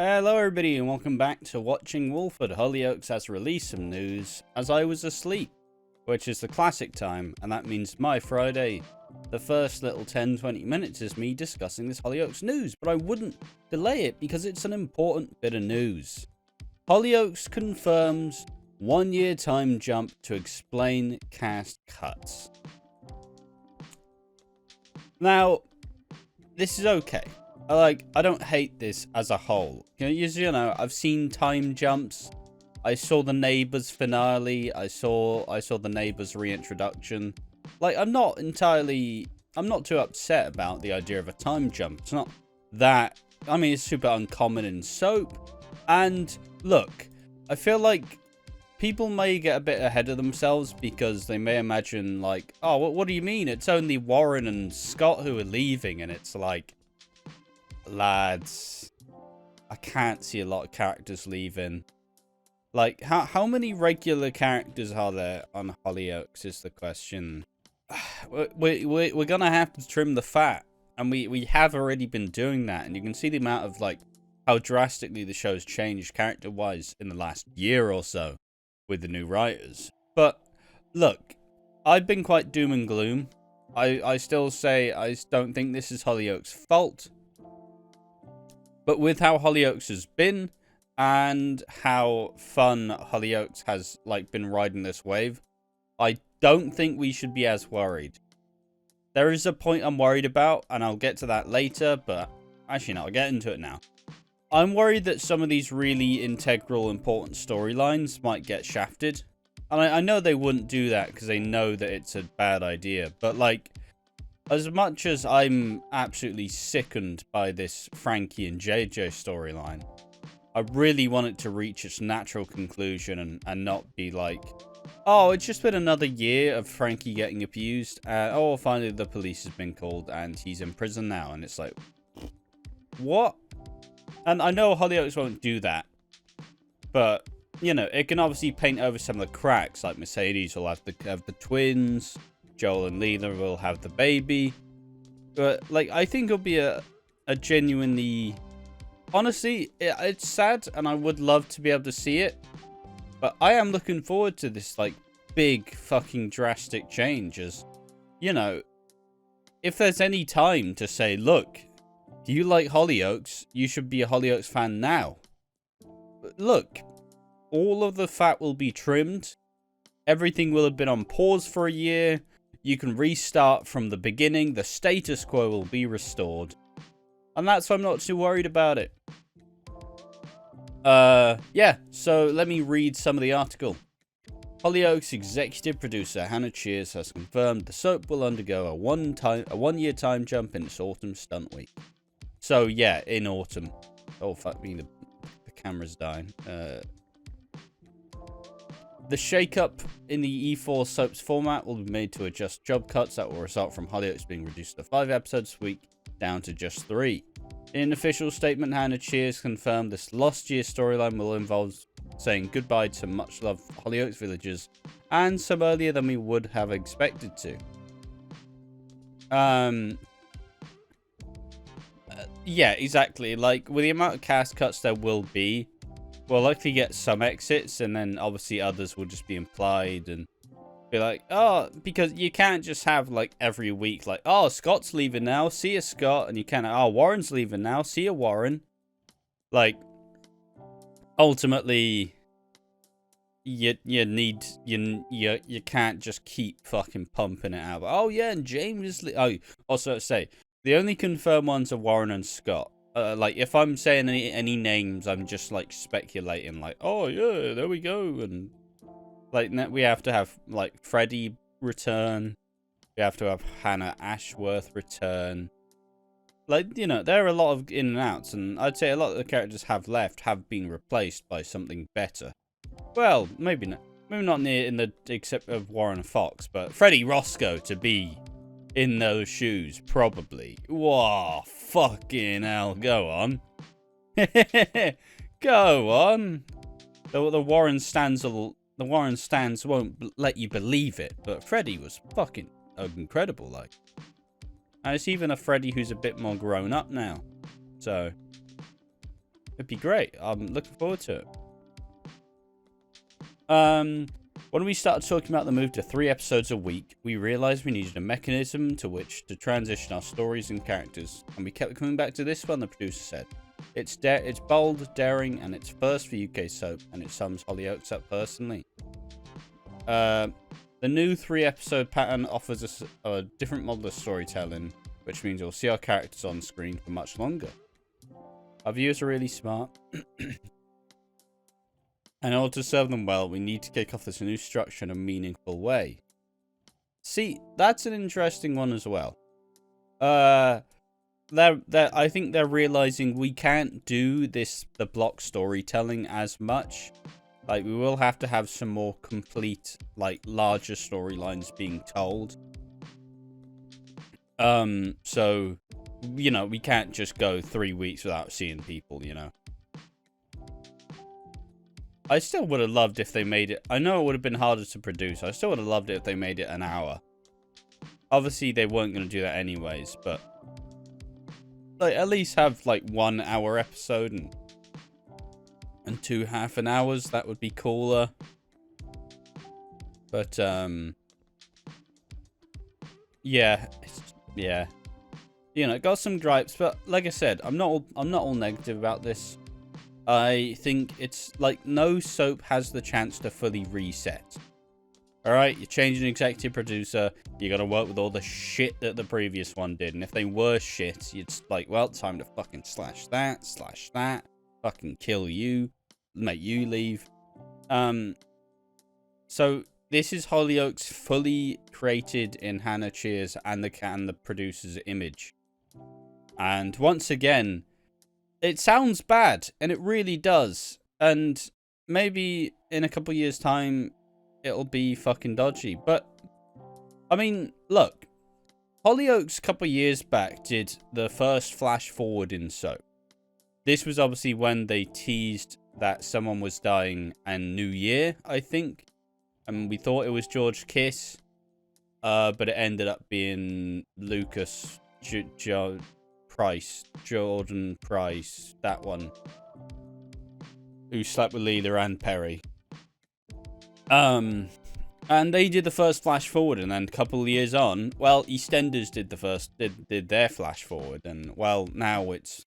Hello everybody and welcome back to Watching Walford. Hollyoaks has released some news as I was asleep, which is the classic time, and that means my Friday. The first little 10-20 minutes is me discussing this Hollyoaks news, but I wouldn't delay it because it's an important bit of news. Hollyoaks confirms 1 year time jump to explain cast cuts. Now, this is okay. I don't hate this as a whole. You know, I've seen time jumps. I saw the Neighbours finale. I saw the Neighbours reintroduction. I'm not too upset about the idea of a time jump. It's not that, it's super uncommon in soap. And look, I feel like people may get a bit ahead of themselves because they may imagine oh, what do you mean? It's only Warren and Scott who are leaving, and it's like, lads, I can't see a lot of characters leaving. How many regular characters are there on Hollyoaks is the question. We're gonna have to trim the fat, and we have already been doing that, and you can see the amount of how drastically the show's changed character wise in the last year or so with the new writers. But look, I've been quite doom and gloom. I still say I don't think this is Hollyoaks' fault. But with how Hollyoaks has been, and how fun Hollyoaks has been riding this wave, I don't think we should be as worried. There is a point I'm worried about, and I'll get to that later, but actually no, I'll get into it now. I'm worried that some of these really integral, important storylines might get shafted. And I know they wouldn't do that because they know that it's a bad idea, but as much as I'm absolutely sickened by this Frankie and JJ storyline, I really want it to reach its natural conclusion and not be oh, it's just been another year of Frankie getting abused. Oh, finally the police has been called and he's in prison now. And it's what? And I know Hollyoaks won't do that. But, you know, it can obviously paint over some of the cracks. Like Mercedes will have the twins. Joel and Leela will have the baby. But, I think it'll be a genuinely... Honestly, it's sad, and I would love to be able to see it. But I am looking forward to this, big fucking drastic change. As, you know, if there's any time to say, look, do you like Hollyoaks? You should be a Hollyoaks fan now. But look, all of the fat will be trimmed. Everything will have been on pause for a year. You can restart from the beginning. The status quo will be restored. And that's why I'm not too worried about it. Yeah, so let me read some of the article. Hollyoaks executive producer Hannah Cheers has confirmed the soap will undergo a 1 year time jump in its autumn stunt week. So yeah, in autumn. Oh fuck me, the camera's dying. The shakeup in the E4 soaps format will be made to adjust job cuts that will result from Hollyoaks being reduced to 5 episodes a week down to just 3. In an official statement, Hannah Cheers confirmed this lost year storyline will involve saying goodbye to much loved Hollyoaks villagers, and some earlier than we would have expected to. Yeah, exactly. With the amount of cast cuts there will be, we'll likely get some exits, and then obviously others will just be implied and be oh, because you can't just have every week oh, Scott's leaving now, see ya Scott, and you can't, oh, Warren's leaving now, see ya Warren. Ultimately, you can't just keep fucking pumping it out. Oh yeah, and James is also say the only confirmed ones are Warren and Scott. If I'm saying any names, I'm just speculating oh yeah, there we go. And we have to have Freddie return, we have to have Hannah Ashworth return. You know, there are a lot of in and outs, and I'd say a lot of the characters have been replaced by something better. Well, maybe not near in the except of Warren Fox, but Freddie Roscoe to be in those shoes, probably. Whoa, fucking hell, go on. Go on. The Warren stands won't let you believe it, but Freddie was fucking incredible, And it's even a Freddie who's a bit more grown up now. So, It'd be great. I'm looking forward to it. When we started talking about the move to 3 episodes a week, we realized we needed a mechanism to which to transition our stories and characters, and we kept coming back to this one, the producer said. It's bold, daring, and it's first for UK soap, and it sums Hollyoaks up personally. The new 3-episode pattern offers us a different model of storytelling, which means we'll see our characters on screen for much longer. Our viewers are really smart. And in order to serve them well, we need to kick off this new structure in a meaningful way. See, that's an interesting one as well. I think they're realizing we can't do the block storytelling as much. Like, we will have to have some more complete, like, larger storylines being told. So, you know, we can't just go 3 weeks without seeing people, you know. I still would have loved if they made it. I know it would have been harder to produce. I still would have loved it if they made it an hour. Obviously, they weren't going to do that anyways, but like, at least have like 1 hour episode and 2 half an hours. That would be cooler. But yeah. You know, got some gripes, but like I said, I'm not all negative about this. I think it's like no soap has the chance to fully reset. Alright, you're changing executive producer, you gotta work with all the shit that the previous one did. And if they were shit, it's like, well, time to fucking slash that, fucking kill you, make you leave. So this is Hollyoaks fully created in Hannah Cheers and the producer's image. And once again, it sounds bad, and it really does. And maybe in a couple years' time, it'll be fucking dodgy. But, I mean, look. Hollyoaks a couple years back did the first flash forward in soap. This was obviously when they teased that someone was dying in New Year, I think. And we thought it was George Kiss. But it ended up being Lucas Jordan Price, that one, who slept with Leela and Perry. And they did the first flash forward, and then a couple of years on, well, EastEnders did their flash forward, and well, now it,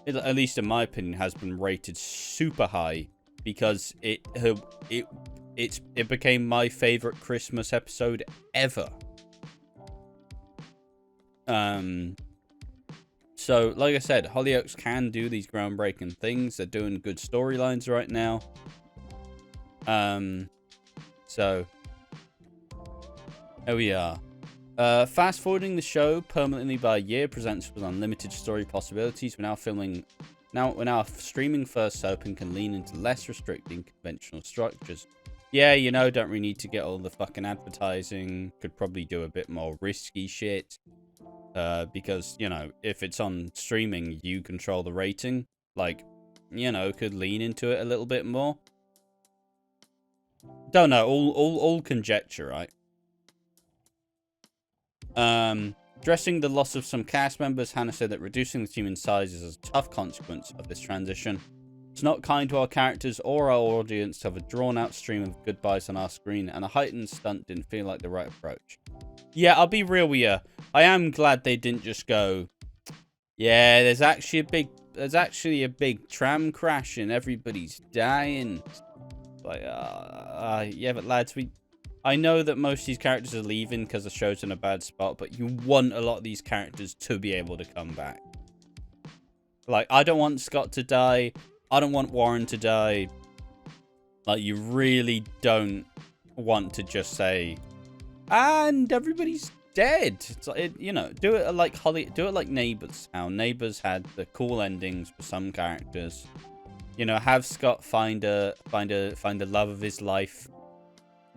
at least in my opinion, has been rated super high because it became my favorite Christmas episode ever. So, like I said, Hollyoaks can do these groundbreaking things. They're doing good storylines right now. So, here we are. Fast forwarding the show permanently by a year presents with unlimited story possibilities. We're now streaming first soap and can lean into less restricting conventional structures. Yeah, you know, don't really need to get all the fucking advertising. Could probably do a bit more risky shit. Because, you know, if it's on streaming, you control the rating. Like, you know, could lean into it a little bit more. Don't know, all conjecture, right? Addressing the loss of some cast members, Hannah said that reducing the team in size is a tough consequence of this transition. It's not kind to our characters or our audience to have a drawn-out stream of goodbyes on our screen, and a heightened stunt didn't feel like the right approach. Yeah, I'll be real with you. I am glad they didn't just go, yeah, there's actually a big tram crash and everybody's dying. Like, yeah, but lads, I know that most of these characters are leaving because the show's in a bad spot, but you want a lot of these characters to be able to come back. Like, I don't want Scott to die. I don't want Warren to die. Like, you really don't want to just say, and everybody's dead. It's like, you know, do it like Neighbours. How Neighbours had the cool endings for some characters. You know, have Scott find a love of his life.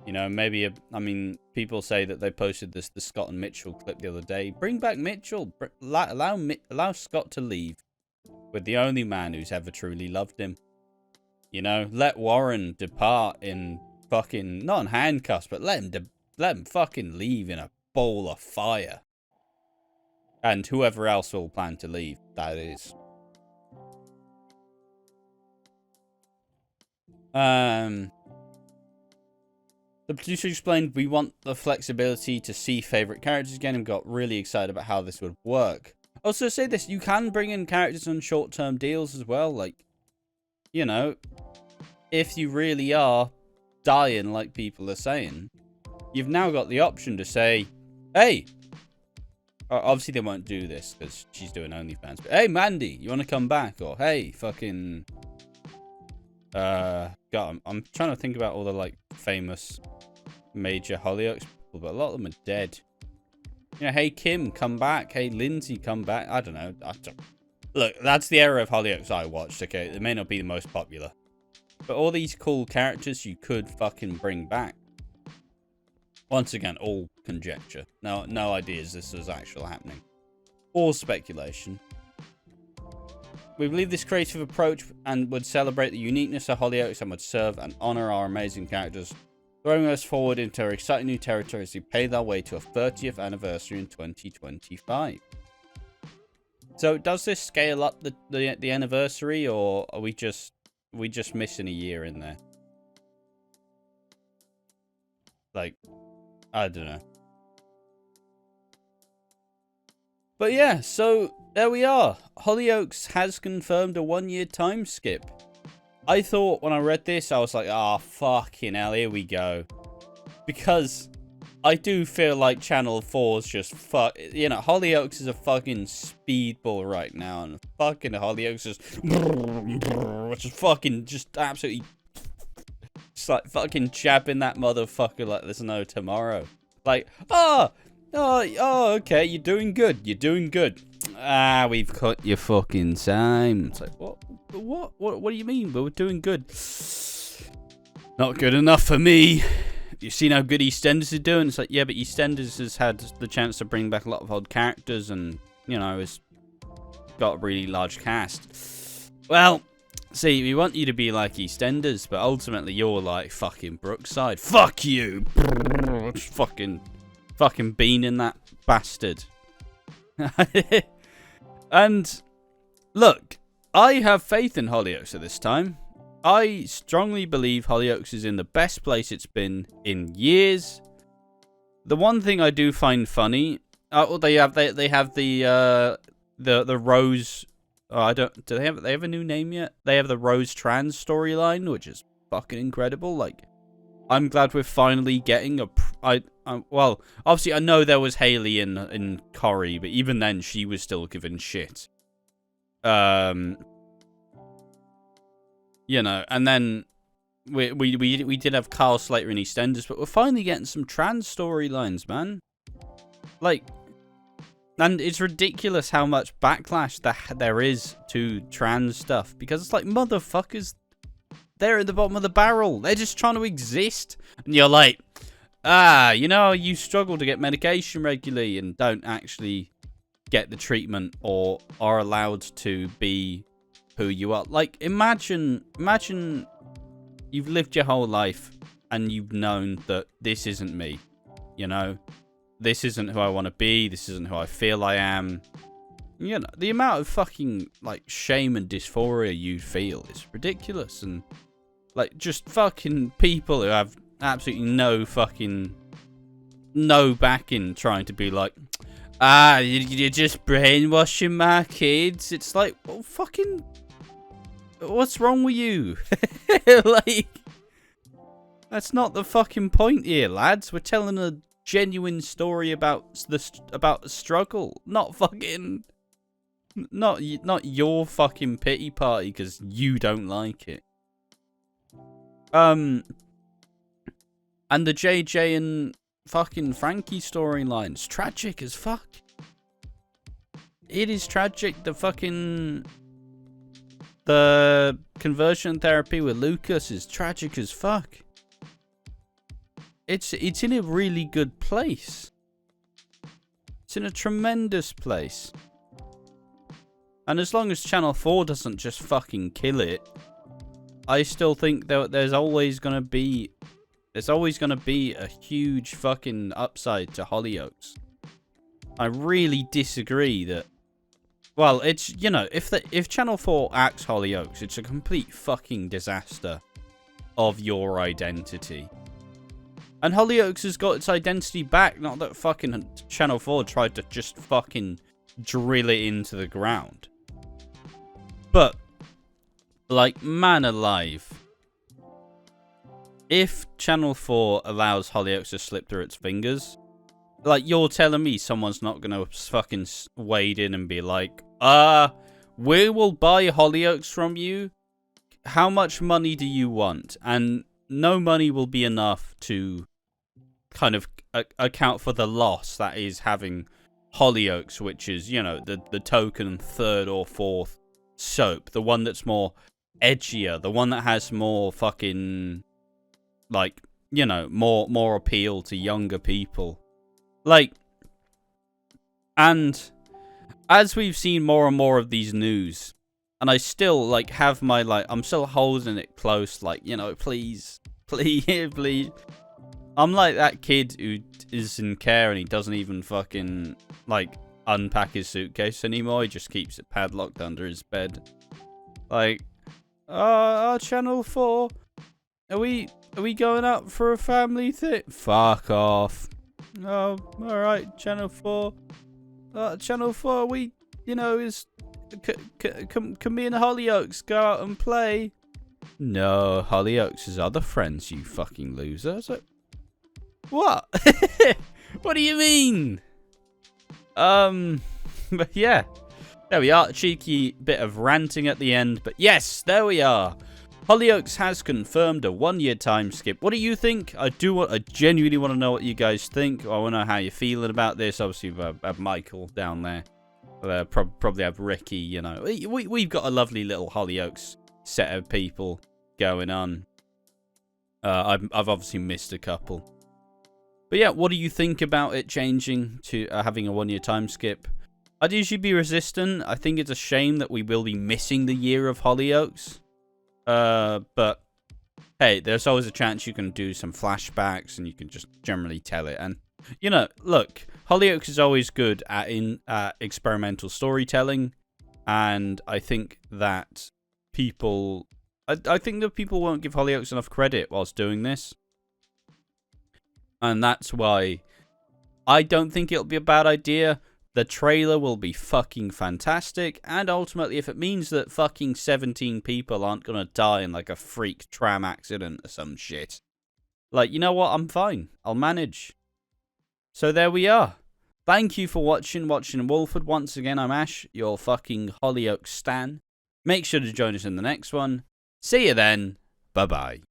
You know, maybe I mean, people say that they posted the Scott and Mitchell clip the other day. Bring back Mitchell. Allow Scott to leave with the only man who's ever truly loved him. You know, let Warren depart in fucking, not in handcuffs, but let him fucking leave in a bowl of fire. And whoever else will plan to leave, that is. The producer explained, "We want the flexibility to see favourite characters again and got really excited about how this would work." Also, say this, you can bring in characters on short-term deals as well. Like, you know, if you really are dying like people are saying, you've now got the option to say, hey, obviously they won't do this because she's doing OnlyFans, but hey, Mandy, you want to come back? Or hey, fucking, God, I'm trying to think about all the, like, famous major Hollyoaks people, but a lot of them are dead. You know, hey, Kim, come back. Hey, Lindsay, come back. I don't know. Look, that's the era of Hollyoaks I watched, okay? It may not be the most popular. But all these cool characters you could fucking bring back. Once again, all conjecture. No ideas this was actually happening. All speculation. We believe this creative approach and would celebrate the uniqueness of Hollyoaks and would serve and honour our amazing characters, throwing us forward into our exciting new territory as we pave our way to a 30th anniversary in 2025. So, does this scale up the anniversary, or are we just missing a year in there? Like, I don't know. But yeah, so there we are. Hollyoaks has confirmed a 1-year time skip. I thought when I read this, I was like, oh, fucking hell, here we go. Because I do feel like Channel 4's just you know, Hollyoaks is a fucking speedball right now. And fucking Hollyoaks just absolutely, just like fucking jabbing that motherfucker like there's no tomorrow. Like, oh, okay, you're doing good. You're doing good. Ah, we've cut your fucking time. It's like, what do you mean? We're doing good. Not good enough for me. You've seen how good EastEnders is doing? It's like, yeah, but EastEnders has had the chance to bring back a lot of old characters and, you know, it's got a really large cast. Well, see, we want you to be like EastEnders, but ultimately you're like fucking Brookside. Fuck you! fucking beaning that bastard. And, look, I have faith in Hollyoaks at this time. I strongly believe Hollyoaks is in the best place it's been in years. The one thing I do find funny, they have the Rose. Oh, do they have a new name yet? They have the Rose trans storyline, which is fucking incredible. Like, I'm glad we're finally getting well, obviously I know there was Hayley in Corrie, but even then she was still given shit. You know, and then we did have Carl Slater in EastEnders, but we're finally getting some trans storylines, man. Like, and it's ridiculous how much backlash there is to trans stuff, because it's like, motherfuckers, they're at the bottom of the barrel. They're just trying to exist. And you're like, you know, you struggle to get medication regularly and don't actually get the treatment or are allowed to be who you are. Like, imagine you've lived your whole life and you've known that this isn't me, you know, this isn't who I want to be, this isn't who I feel I am. You know, the amount of fucking, like, shame and dysphoria you feel is ridiculous. And, like, just fucking people who have absolutely no backing trying to be like, you're just brainwashing my kids. It's like, well, fucking, what's wrong with you? Like, that's not the fucking point here, lads. We're telling a genuine story about the struggle, not fucking, not your fucking pity party because you don't like it. And the JJ and fucking Frankie storyline's tragic as fuck. It is tragic. The conversion therapy with Lucas is tragic as fuck. It's in a really good place. It's in a tremendous place. And as long as Channel 4 doesn't just fucking kill it, I still think that there's always gonna be a huge fucking upside to Hollyoaks. I really disagree that. Well, it's, you know, if Channel 4 acts Hollyoaks, it's a complete fucking disaster. of your identity. And Hollyoaks has got its identity back. Not that fucking Channel 4 tried to just fucking drill it into the ground. But, like, man alive. If Channel 4 allows Hollyoaks to slip through its fingers, like, you're telling me someone's not gonna fucking wade in and be like, we will buy Hollyoaks from you. How much money do you want? And no money will be enough to kind of account for the loss that is having Hollyoaks, which is, you know, the token third or fourth soap. The one that's more edgier. The one that has more fucking, like, you know, more appeal to younger people. Like, and as we've seen more and more of these news, and I still, like, have my, like, I'm still holding it close, like, you know, please, please. I'm like that kid who is in care and he doesn't even fucking, like, unpack his suitcase anymore. He just keeps it padlocked under his bed. Like, Channel 4, are we going out for a family thing? Fuck off. Oh, alright, Channel 4. Channel 4, we, you know, is... Can me and Hollyoaks go out and play? No, Hollyoaks is other friends, you fucking loser. So, what? What do you mean? But yeah. There we are. Cheeky bit of ranting at the end. But yes, there we are. Hollyoaks has confirmed a 1-year time skip. What do you think? I genuinely want to know what you guys think. I want to know how you're feeling about this. Obviously, we have Michael down there. Probably have Ricky, you know. We've got a lovely little Hollyoaks set of people going on. I've obviously missed a couple. But yeah, what do you think about it changing to having a 1-year time skip? I'd usually be resistant. I think it's a shame that we will be missing the year of Hollyoaks. But hey, there's always a chance you can do some flashbacks and you can just generally tell it. And, you know, look, Hollyoaks is always good at experimental storytelling. And I think that people... I think that people won't give Hollyoaks enough credit whilst doing this. And that's why I don't think it'll be a bad idea. The trailer will be fucking fantastic. And ultimately, if it means that fucking 17 people aren't going to die in like a freak tram accident or some shit. Like, you know what? I'm fine. I'll manage. So there we are. Thank you for watching Walford. Once again, I'm Ash, your fucking Hollyoaks stan. Make sure to join us in the next one. See you then. Bye-bye.